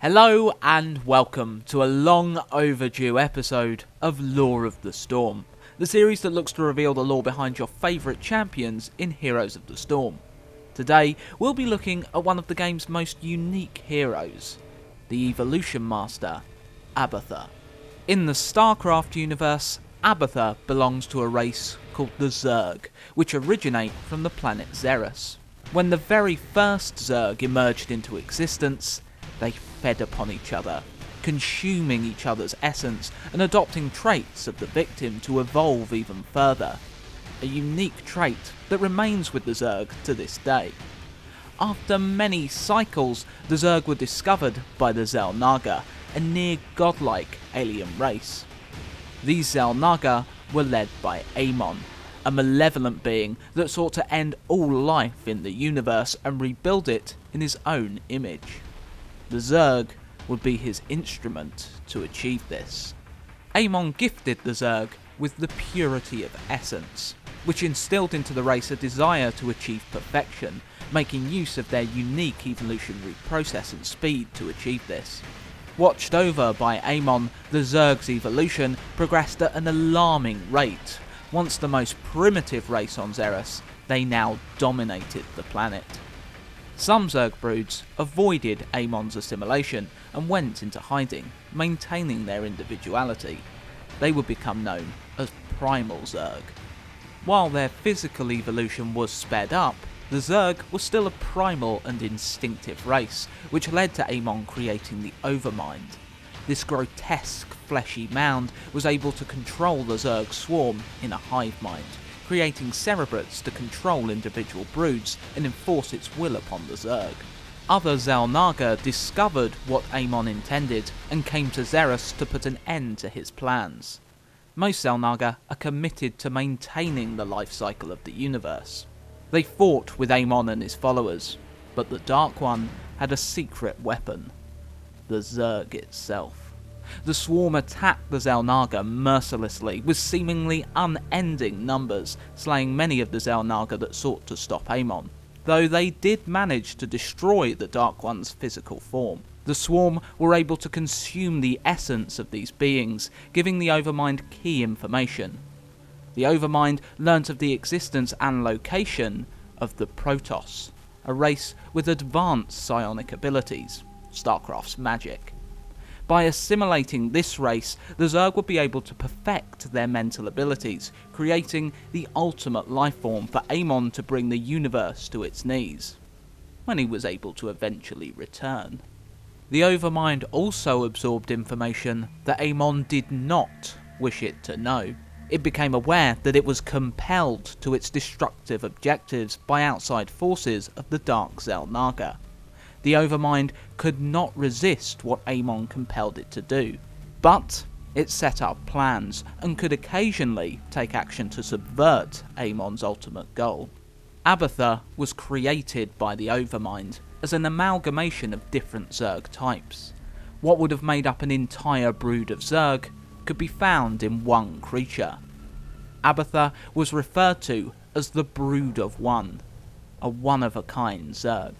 Hello and welcome to a long overdue episode of Lore of the Storm, the series that looks to reveal the lore behind your favourite champions in Heroes of the Storm. Today we'll be looking at one of the game's most unique heroes, the Evolution Master, Abathur. In the Starcraft universe, Abathur belongs to a race called the Zerg, which originate from the planet Xerus. When the very first Zerg emerged into existence, they fed upon each other, consuming each other's essence and adopting traits of the victim to evolve even further. A unique trait that remains with the Zerg to this day. After many cycles, the Zerg were discovered by the Xel'naga, a near godlike alien race. These Xel'naga were led by Amon, a malevolent being that sought to end all life in the universe and rebuild it in his own image. The Zerg would be his instrument to achieve this. Amon gifted the Zerg with the purity of essence, which instilled into the race a desire to achieve perfection, making use of their unique evolutionary process and speed to achieve this. Watched over by Amon, the Zergs Evolution progressed at an alarming rate. Once the most primitive race on Xerus, they now dominated the planet. Some Zerg broods avoided Amon's assimilation and went into hiding, maintaining their individuality. They would become known as Primal Zerg. While their physical evolution was sped up, the Zerg was still a primal and instinctive race, which led to Amon creating the Overmind. This grotesque fleshy mound was able to control the Zerg swarm in a hive mind, creating cerebrates to control individual broods and enforce its will upon the Zerg. Other Xel'naga discovered what Amon intended and came to Xerus to put an end to his plans. Most Xel'naga are committed to maintaining the life cycle of the universe. They fought with Amon and his followers, but the Dark One had a secret weapon, the Zerg itself. The swarm attacked the Xel'naga mercilessly, with seemingly unending numbers, slaying many of the Xel'naga that sought to stop Amon, though they did manage to destroy the Dark One's physical form. The swarm were able to consume the essence of these beings, giving the Overmind key information. The Overmind learnt of the existence and location of the Protoss, a race with advanced psionic abilities, Starcraft's magic. By assimilating this race, the Zerg would be able to perfect their mental abilities, creating the ultimate lifeform for Amon to bring the universe to its knees, when he was able to eventually return. The Overmind also absorbed information that Amon did not wish it to know. It became aware that it was compelled to its destructive objectives by outside forces of the Dark Xel'naga. The Overmind could not resist what Amon compelled it to do, but it set up plans and could occasionally take action to subvert Amon's ultimate goal. Abathur was created by the Overmind as an amalgamation of different Zerg types. What would have made up an entire brood of Zerg could be found in one creature. Abathur was referred to as the Brood of One, a one-of-a-kind Zerg.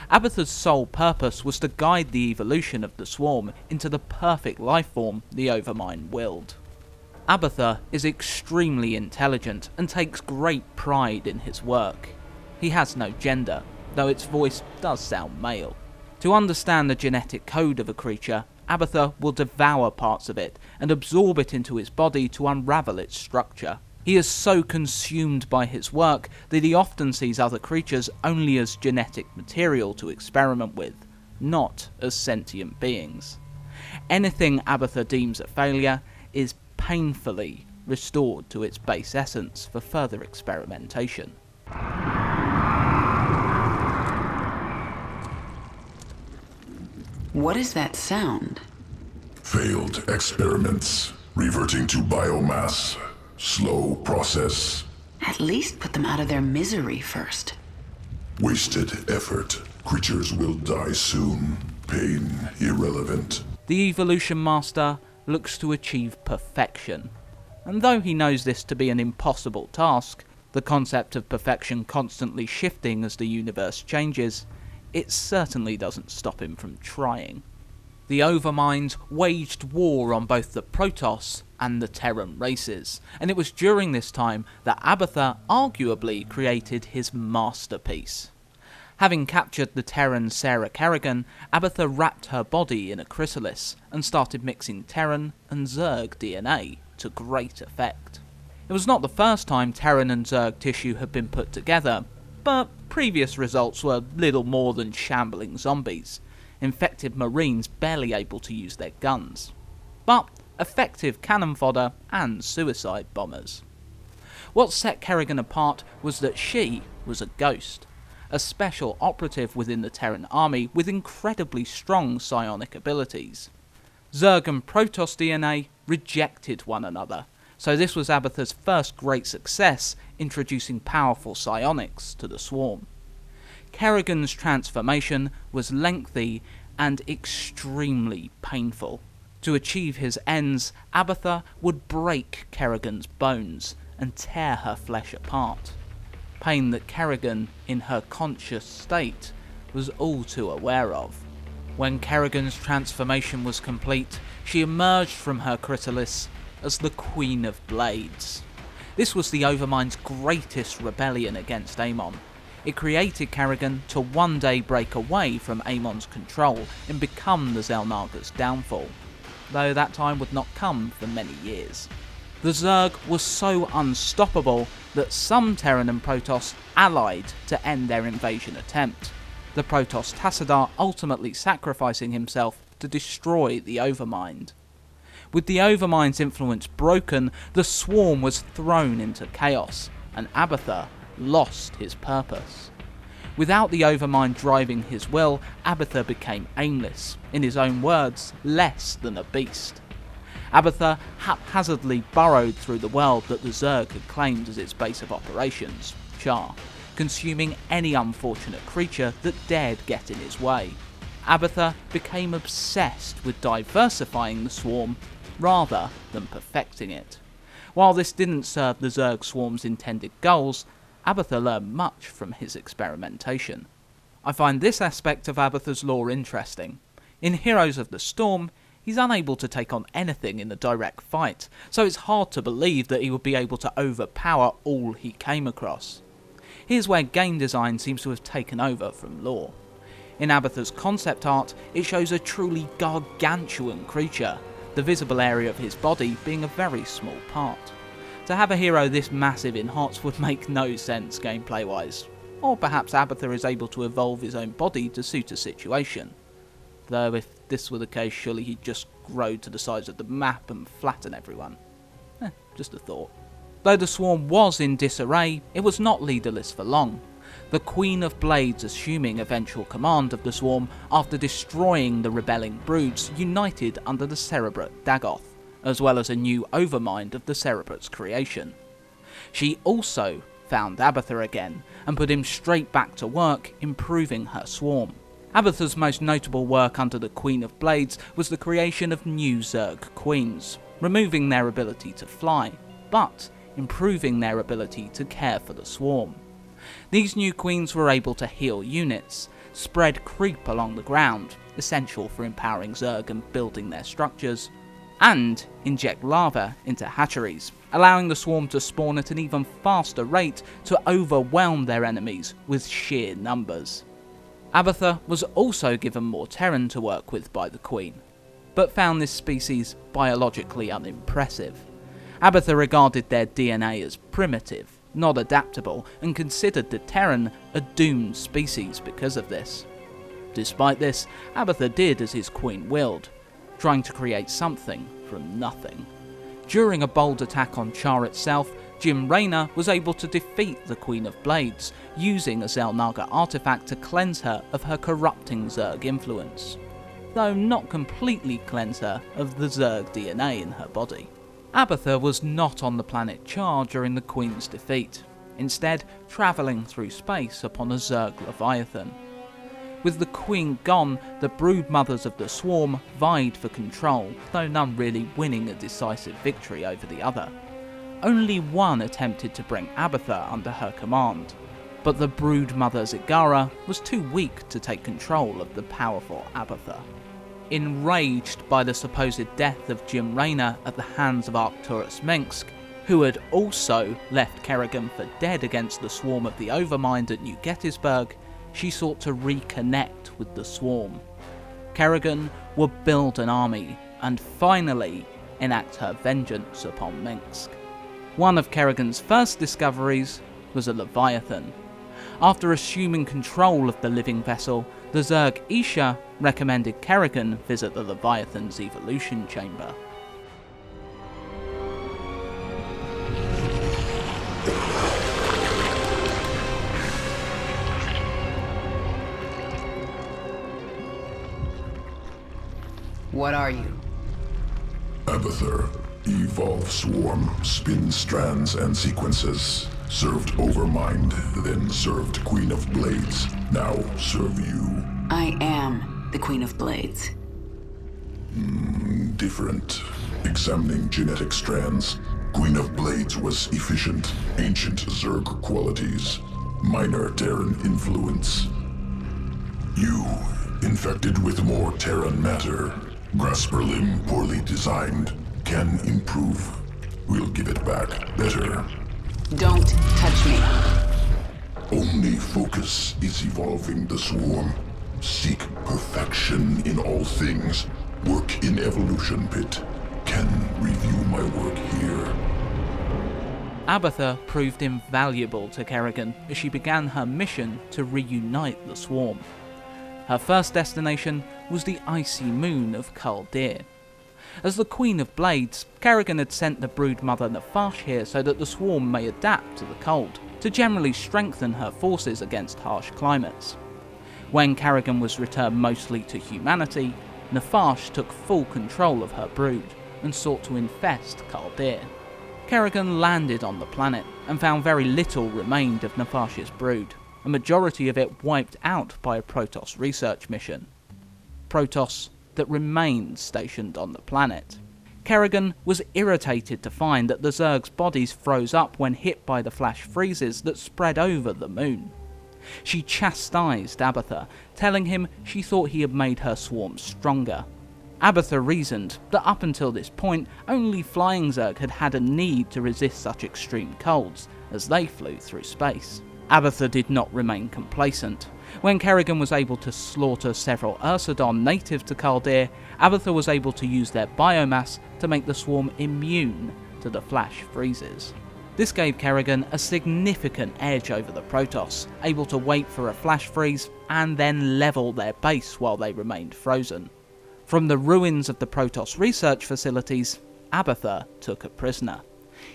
Abathur's sole purpose was to guide the evolution of the swarm into the perfect lifeform the Overmind willed. Abathur is extremely intelligent and takes great pride in his work. He has no gender, though its voice does sound male. To understand the genetic code of a creature, Abathur will devour parts of it and absorb it into his body to unravel its structure. He is so consumed by his work that he often sees other creatures only as genetic material to experiment with, not as sentient beings. Anything Abathur deems a failure is painfully restored to its base essence for further experimentation. What is that sound? Failed experiments, reverting to biomass. Slow process. At least put them out of their misery first. Wasted effort. Creatures will die soon. Pain irrelevant. The Evolution Master looks to achieve perfection, and though he knows this to be an impossible task, the concept of perfection constantly shifting as the universe changes, it certainly doesn't stop him from trying. The Overmind waged war on both the Protoss and the Terran races, and it was during this time that Abathur arguably created his masterpiece. Having captured the Terran Sarah Kerrigan, Abathur wrapped her body in a chrysalis and started mixing Terran and Zerg DNA to great effect. It was not the first time Terran and Zerg tissue had been put together, but previous results were little more than shambling zombies, infected Marines barely able to use their guns, but effective cannon fodder and suicide bombers. What set Kerrigan apart was that she was a ghost, a special operative within the Terran army with incredibly strong psionic abilities. Zerg and Protoss DNA rejected one another, so this was Abathur's first great success introducing powerful psionics to the swarm. Kerrigan's transformation was lengthy and extremely painful. To achieve his ends, Abathur would break Kerrigan's bones and tear her flesh apart. Pain that Kerrigan, in her conscious state, was all too aware of. When Kerrigan's transformation was complete, she emerged from her chrysalis as the Queen of Blades. This was the Overmind's greatest rebellion against Amon. It created Kerrigan to one day break away from Amon's control and become the Xel'naga's downfall, though that time would not come for many years. The Zerg was so unstoppable that some Terran and Protoss allied to end their invasion attempt, the Protoss Tassadar ultimately sacrificing himself to destroy the Overmind. With the Overmind's influence broken, the swarm was thrown into chaos, and Abathur lost his purpose. Without the Overmind driving his will, Abathur became aimless, in his own words, less than a beast. Abathur haphazardly burrowed through the world that the Zerg had claimed as its base of operations, Char, consuming any unfortunate creature that dared get in his way. Abathur became obsessed with diversifying the swarm rather than perfecting it. While this didn't serve the Zerg swarm's intended goals, Abathur learned much from his experimentation. I find this aspect of Abathur's lore interesting. In Heroes of the Storm, he's unable to take on anything in a direct fight, so it's hard to believe that he would be able to overpower all he came across. Here's where game design seems to have taken over from lore. In Abathur's concept art, it shows a truly gargantuan creature, the visible area of his body being a very small part. To have a hero this massive in HOTS would make no sense gameplay wise, or perhaps Abathur is able to evolve his own body to suit a situation. Though if this were the case, surely he'd just grow to the size of the map and flatten everyone. Just a thought. Though the swarm was in disarray, it was not leaderless for long. The Queen of Blades assuming eventual command of the swarm after destroying the rebelling broods united under the Cerebrate Dagoth, as well as a new Overmind of the Cerebrate's creation. She also found Abathur again and put him straight back to work improving her swarm. Abathur's most notable work under the Queen of Blades was the creation of new Zerg queens, removing their ability to fly, but improving their ability to care for the swarm. These new queens were able to heal units, spread creep along the ground, essential for empowering Zerg and building their structures, and inject lava into hatcheries, allowing the swarm to spawn at an even faster rate to overwhelm their enemies with sheer numbers. Abathur was also given more Terran to work with by the Queen, but found this species biologically unimpressive. Abathur regarded their DNA as primitive, not adaptable, and considered the Terran a doomed species because of this. Despite this, Abathur did as his Queen willed, trying to create something from nothing. During a bold attack on Char itself, Jim Raynor was able to defeat the Queen of Blades, using a Xel'naga artifact to cleanse her of her corrupting Zerg influence, though not completely cleanse her of the Zerg DNA in her body. Abathur was not on the planet Char during the Queen's defeat, instead travelling through space upon a Zerg Leviathan. With the Queen gone, the brood mothers of the swarm vied for control, though none really winning a decisive victory over the other. Only one attempted to bring Abathur under her command, but the brood mother Zer'naga was too weak to take control of the powerful Abathur. Enraged by the supposed death of Xel'naga at the hands of Arcturus Mengsk, who had also left Kerrigan for dead against the swarm of the Overmind at New Gettysburg, she sought to reconnect with the swarm. Kerrigan would build an army and finally enact her vengeance upon Mengsk. One of Kerrigan's first discoveries was a Leviathan. After assuming control of the living vessel, the Zerg Isha recommended Kerrigan visit the Leviathan's evolution chamber. What are you? Abathur, evolve swarm, spin strands and sequences. Served Overmind, then served Queen of Blades. Now serve you. I am the Queen of Blades. Different. Examining genetic strands, Queen of Blades was efficient, ancient Zerg qualities, minor Terran influence. You, infected with more Terran matter, grasper limb poorly designed, can improve. We'll give it back better. Don't touch me. Only focus is evolving the swarm. Seek perfection in all things. Work in evolution pit. Can review my work here. Abathur proved invaluable to Kerrigan as she began her mission to reunite the swarm. Her first destination was the icy moon of Kaldir. As the Queen of Blades, Kerrigan had sent the brood mother Nafash here so that the swarm may adapt to the cold, to generally strengthen her forces against harsh climates. When Kerrigan was returned mostly to humanity, Nafash took full control of her brood and sought to infest Kaldir. Kerrigan landed on the planet and found very little remained of Nafash's brood, a majority of it wiped out by a Protoss research mission. Protoss that remained stationed on the planet. Kerrigan was irritated to find that the Zergs' bodies froze up when hit by the flash freezes that spread over the moon. She chastised Abathur, telling him she thought he had made her swarm stronger. Abathur reasoned that up until this point, only flying Zerg had had a need to resist such extreme colds, as they flew through space. Abathur did not remain complacent. When Kerrigan was able to slaughter several Ursadon native to Kaldir, Abathur was able to use their biomass to make the swarm immune to the flash freezes. This gave Kerrigan a significant edge over the Protoss, able to wait for a flash freeze and then level their base while they remained frozen. From the ruins of the Protoss research facilities, Abathur took a prisoner.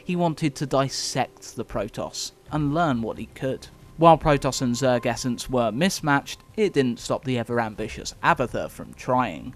He wanted to dissect the Protoss and learn what he could. While Protoss and Zerg essence were mismatched, it didn't stop the ever-ambitious Abathur from trying,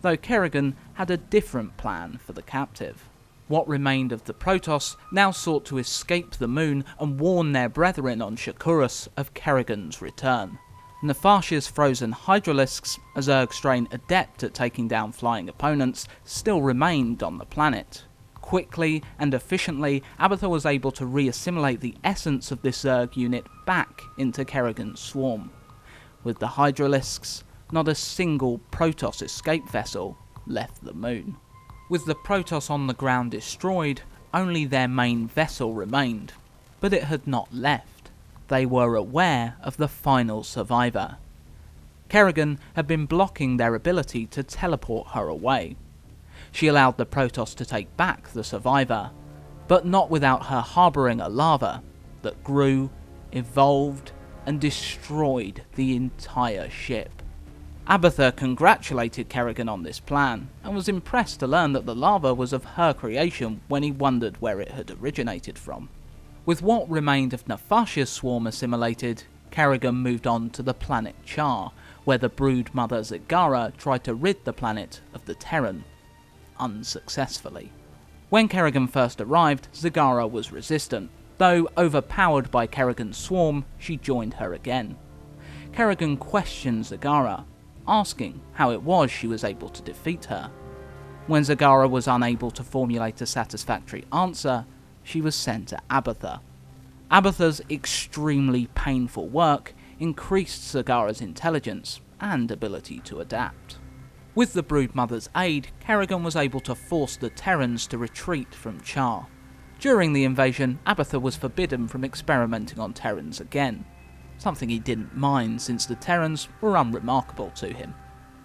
though Kerrigan had a different plan for the captive. What remained of the Protoss now sought to escape the moon and warn their brethren on Shakurus of Kerrigan's return. Nafash's frozen Hydralisks, a Zerg strain adept at taking down flying opponents, still remained on the planet. Quickly and efficiently, Abathur was able to re-assimilate the essence of this Zerg unit back into Kerrigan's swarm. With the Hydralisks, not a single Protoss escape vessel left the moon. With the Protoss on the ground destroyed, only their main vessel remained, but it had not left. They were aware of the final survivor. Kerrigan had been blocking their ability to teleport her away. She allowed the Protoss to take back the survivor, but not without her harbouring a lava that grew, evolved, and destroyed the entire ship. Abathur congratulated Kerrigan on this plan, and was impressed to learn that the lava was of her creation when he wondered where it had originated from. With what remained of Nafash's swarm assimilated, Kerrigan moved on to the planet Char, where the brood mother Zer'naga tried to rid the planet of the Terran, unsuccessfully. When Kerrigan first arrived, Zer'naga was resistant, though overpowered by Kerrigan's swarm, she joined her again. Kerrigan questioned Zer'naga, asking how it was she was able to defeat her. When Zer'naga was unable to formulate a satisfactory answer, she was sent to Abathur. Abathur's extremely painful work increased Zagara's intelligence and ability to adapt. With the Broodmother's aid, Kerrigan was able to force the Terrans to retreat from Char. During the invasion, Abathur was forbidden from experimenting on Terrans again, something he didn't mind since the Terrans were unremarkable to him.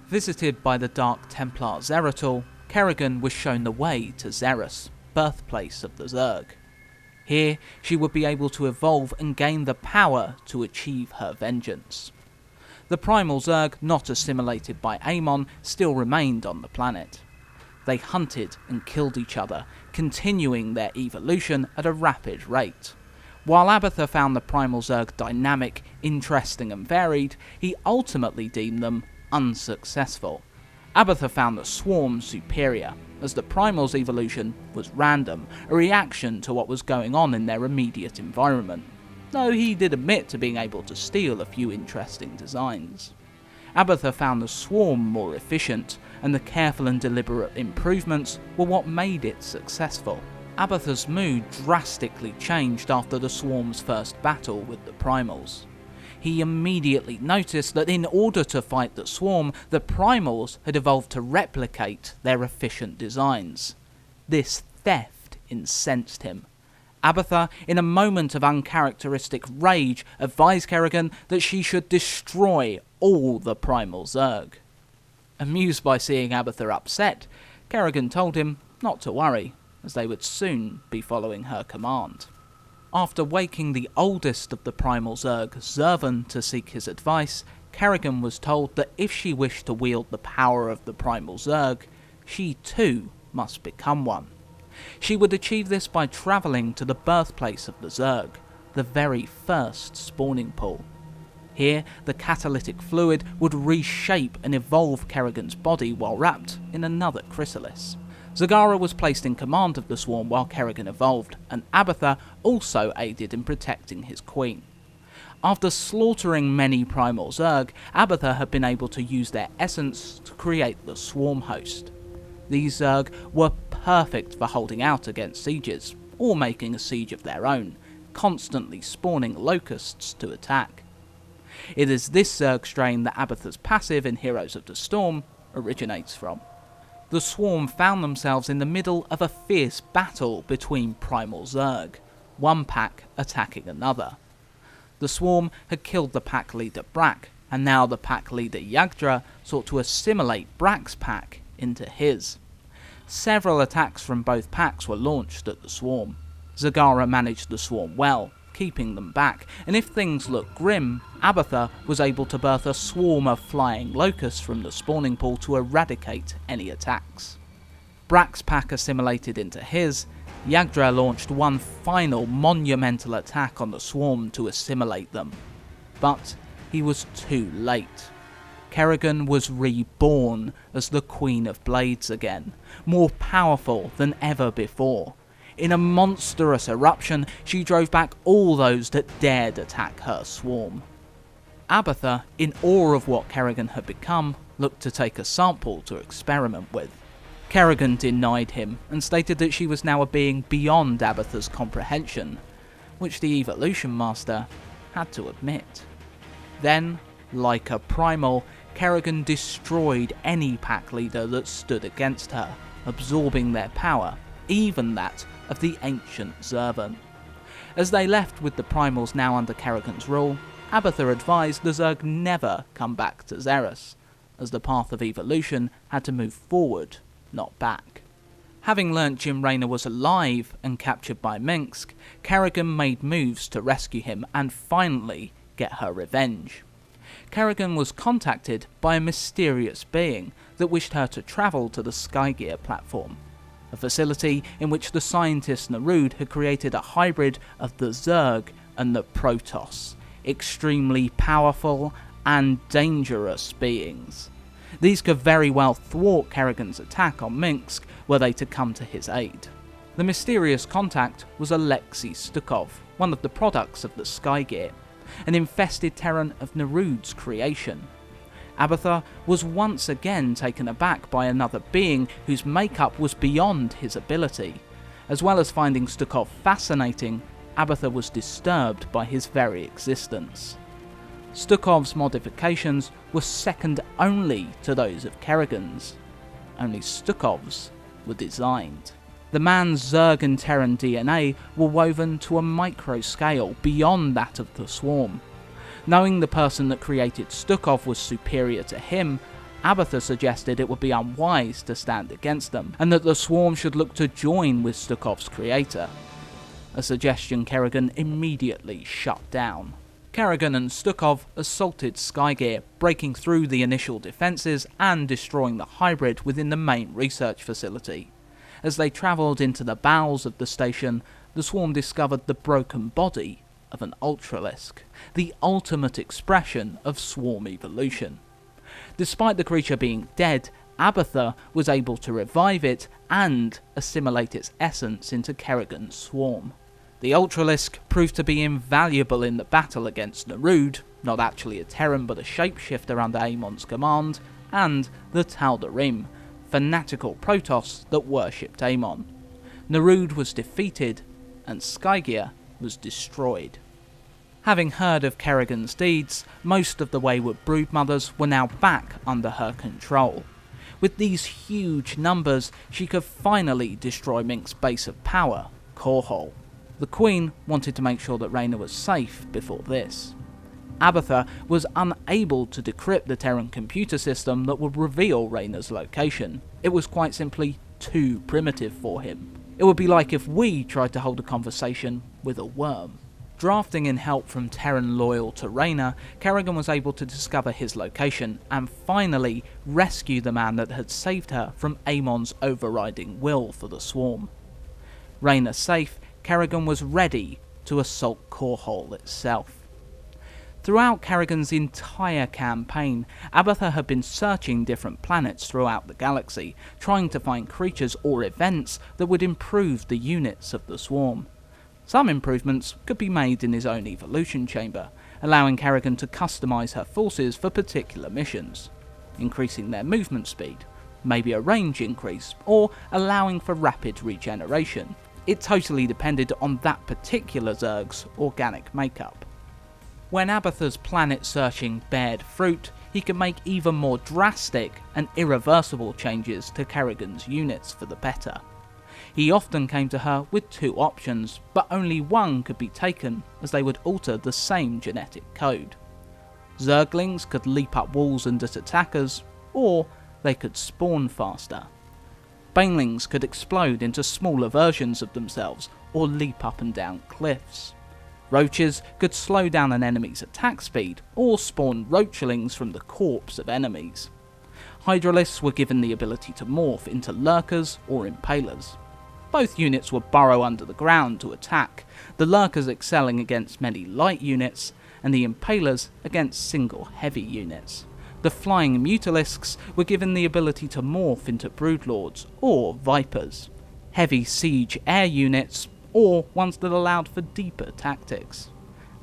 Visited by the Dark Templar Zeratul, Kerrigan was shown the way to Xeris, birthplace of the Zerg. Here, she would be able to evolve and gain the power to achieve her vengeance. The primal Zerg, not assimilated by Amon, still remained on the planet. They hunted and killed each other, continuing their evolution at a rapid rate. While Abathur found the primal Zerg dynamic, interesting and varied, he ultimately deemed them unsuccessful. Abathur found the swarm superior, as the primal's evolution was random, a reaction to what was going on in their immediate environment, though he did admit to being able to steal a few interesting designs. Abathur found the swarm more efficient, and the careful and deliberate improvements were what made it successful. Abathur's mood drastically changed after the swarm's first battle with the primals. He immediately noticed that in order to fight the swarm, the primals had evolved to replicate their efficient designs. This theft incensed him. Abathur, in a moment of uncharacteristic rage, advised Kerrigan that she should destroy all the primal Zerg. Amused by seeing Abathur upset, Kerrigan told him not to worry, as they would soon be following her command. After waking the oldest of the primal Zerg, Zervan, to seek his advice, Kerrigan was told that if she wished to wield the power of the primal Zerg, she too must become one. She would achieve this by travelling to the birthplace of the Zerg, the very first spawning pool. Here, the catalytic fluid would reshape and evolve Kerrigan's body while wrapped in another chrysalis. Zagara was placed in command of the swarm while Kerrigan evolved, and Abathur also aided in protecting his queen. After slaughtering many primal Zerg, Abathur had been able to use their essence to create the swarm host. These Zerg were perfect for holding out against sieges, or making a siege of their own, constantly spawning locusts to attack. It is this Zerg strain that Abathur's passive in Heroes of the Storm originates from. The swarm found themselves in the middle of a fierce battle between primal Zerg, one pack attacking another. The swarm had killed the pack leader Brak, and now the pack leader Yagdra sought to assimilate Brak's pack into his. Several attacks from both packs were launched at the swarm. Zagara managed the swarm well, keeping them back, and if things looked grim, Abathur was able to birth a swarm of flying locusts from the spawning pool to eradicate any attacks. Brak's pack assimilated into his. Yagdra launched one final monumental attack on the swarm to assimilate them. But he was too late. Kerrigan was reborn as the Queen of Blades again, more powerful than ever before. In a monstrous eruption, she drove back all those that dared attack her swarm. Abathur, in awe of what Kerrigan had become, looked to take a sample to experiment with. Kerrigan denied him and stated that she was now a being beyond Abathur's comprehension, which the Evolution Master had to admit. Then, like a primal, Kerrigan destroyed any pack leader that stood against her, absorbing their power, even that of the ancient Zervan. As they left with the primals now under Kerrigan's rule, Abathur advised the Zerg never come back to Xeris, as the path of evolution had to move forward, not back. Having learnt Jim Raynor was alive and captured by Minsk, Kerrigan made moves to rescue him and finally get her revenge. Kerrigan was contacted by a mysterious being that wished her to travel to the Skygear platform, a facility in which the scientist Narud had created a hybrid of the Zerg and the Protoss, extremely powerful and dangerous beings. These could very well thwart Kerrigan's attack on Minsk were they to come to his aid. The mysterious contact was Alexei Stukov, one of the products of the Skygear, an infested Terran of Narud's creation. Abathur was once again taken aback by another being whose makeup was beyond his ability. As well as finding Stukov fascinating, Abathur was disturbed by his very existence. Stukov's modifications were second only to those of Kerrigan's. Only Stukov's were designed. The man's Zerg and Terran DNA were woven to a micro scale beyond that of the Swarm. Knowing the person that created Stukov was superior to him, Abathur suggested it would be unwise to stand against them, and that the Swarm should look to join with Stukov's creator. A suggestion Kerrigan immediately shut down. Kerrigan and Stukov assaulted Skygear, breaking through the initial defences and destroying the hybrid within the main research facility. As they travelled into the bowels of the station, the Swarm discovered the broken body of an Ultralisk, the ultimate expression of Swarm evolution. Despite the creature being dead, Abathur was able to revive it and assimilate its essence into Kerrigan's Swarm. The Ultralisk proved to be invaluable in the battle against Narud, not actually a Terran but a shapeshifter under Amon's command, and the Tal'Darim, fanatical Protoss that worshipped Amon. Narud was defeated, and Skygear was destroyed. Having heard of Kerrigan's deeds, most of the wayward broodmothers were now back under her control. With these huge numbers, she could finally destroy Mink's base of power, Korhol. The Queen wanted to make sure that Reyna was safe before this. Abathur was unable to decrypt the Terran computer system that would reveal Reyna's location. It was quite simply too primitive for him. It would be like if we tried to hold a conversation with a worm. Drafting in help from Terran loyal to Reyna, Kerrigan was able to discover his location and finally rescue the man that had saved her from Amon's overriding will for the Swarm. Reyna safe, Kerrigan was ready to assault Korhol itself. Throughout Kerrigan's entire campaign, Abathur had been searching different planets throughout the galaxy, trying to find creatures or events that would improve the units of the Swarm. Some improvements could be made in his own evolution chamber, allowing Kerrigan to customise her forces for particular missions, increasing their movement speed, maybe a range increase, or allowing for rapid regeneration. It totally depended on that particular Zerg's organic makeup. When Abathur's planet searching bared fruit, he could make even more drastic and irreversible changes to Kerrigan's units for the better. He often came to her with two options, but only one could be taken as they would alter the same genetic code. Zerglings could leap up walls and at attackers, or they could spawn faster. Banelings could explode into smaller versions of themselves, or leap up and down cliffs. Roaches could slow down an enemy's attack speed, or spawn roachlings from the corpse of enemies. Hydralisks were given the ability to morph into lurkers or impalers. Both units would burrow under the ground to attack, the lurkers excelling against many light units, and the impalers against single heavy units. The flying Mutalisks were given the ability to morph into broodlords or vipers, heavy siege air units, or ones that allowed for deeper tactics.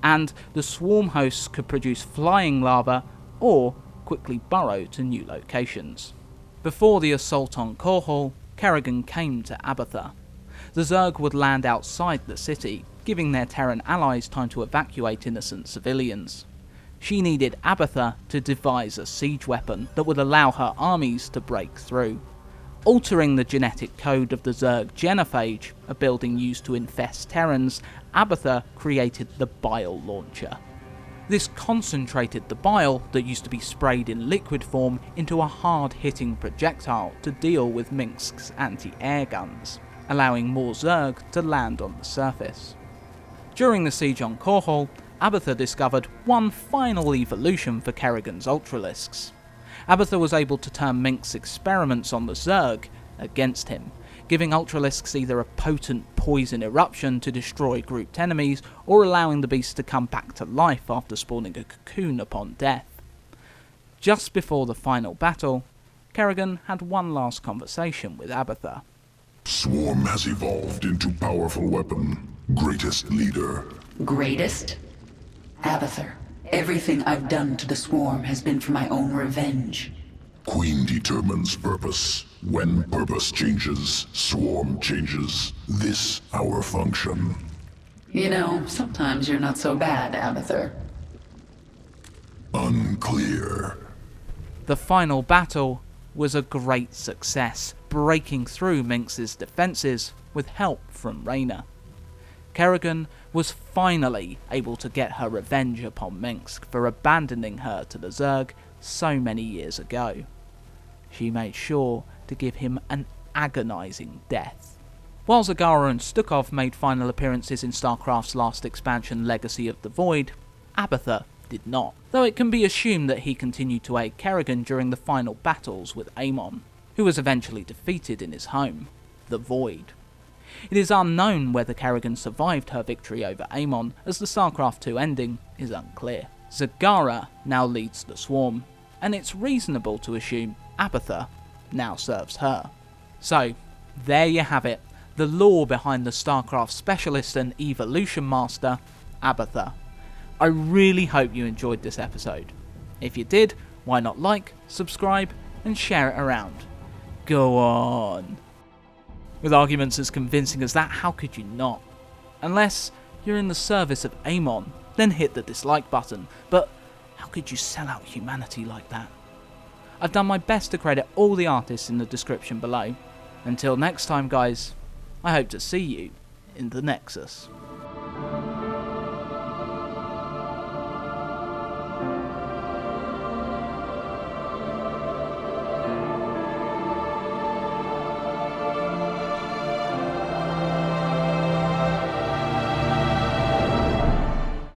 And the swarm hosts could produce flying lava or quickly burrow to new locations. Before the assault on Korhol, Kerrigan came to Abathur. The Zerg would land outside the city, giving their Terran allies time to evacuate innocent civilians. She needed Abathur to devise a siege weapon that would allow her armies to break through. Altering the genetic code of the Zerg genophage, a building used to infest Terrans, Abathur created the bile launcher. This concentrated the bile that used to be sprayed in liquid form into a hard-hitting projectile to deal with Minsk's anti-air guns, allowing more Zerg to land on the surface. During the siege on Korhol, Abathur discovered one final evolution for Kerrigan's Ultralisks. Abathur was able to turn Mink's experiments on the Zerg against him, giving Ultralisks either a potent poison eruption to destroy grouped enemies, or allowing the beast to come back to life after spawning a cocoon upon death. Just before the final battle, Kerrigan had one last conversation with Abathur. Swarm has evolved into powerful weapon. Greatest leader. Greatest? Abathur, everything I've done to the Swarm has been for my own revenge. Queen determines purpose. When purpose changes, Swarm changes. This our function. You know, sometimes you're not so bad, Abathur. Unclear. The final battle was a great success, breaking through Minx's defences with help from Reyna. Kerrigan was finally able to get her revenge upon Minx for abandoning her to the Zerg so many years ago. She made sure to give him an agonising death. While Zagara and Stukov made final appearances in Starcraft's last expansion, Legacy of the Void, Abathur did not, though it can be assumed that he continued to aid Kerrigan during the final battles with Amon, who was eventually defeated in his home, the Void. It is unknown whether Kerrigan survived her victory over Amon, as the StarCraft 2 ending is unclear. Zagara now leads the Swarm, and it's reasonable to assume Abathur now serves her. So, there you have it, the lore behind the StarCraft specialist and evolution master, Abathur. I really hope you enjoyed this episode. If you did, why not like, subscribe, and share it around? Go on. With arguments as convincing as that, how could you not? Unless you're in the service of Amon, then hit the dislike button, but how could you sell out humanity like that? I've done my best to credit all the artists in the description below. Until next time guys, I hope to see you in the Nexus.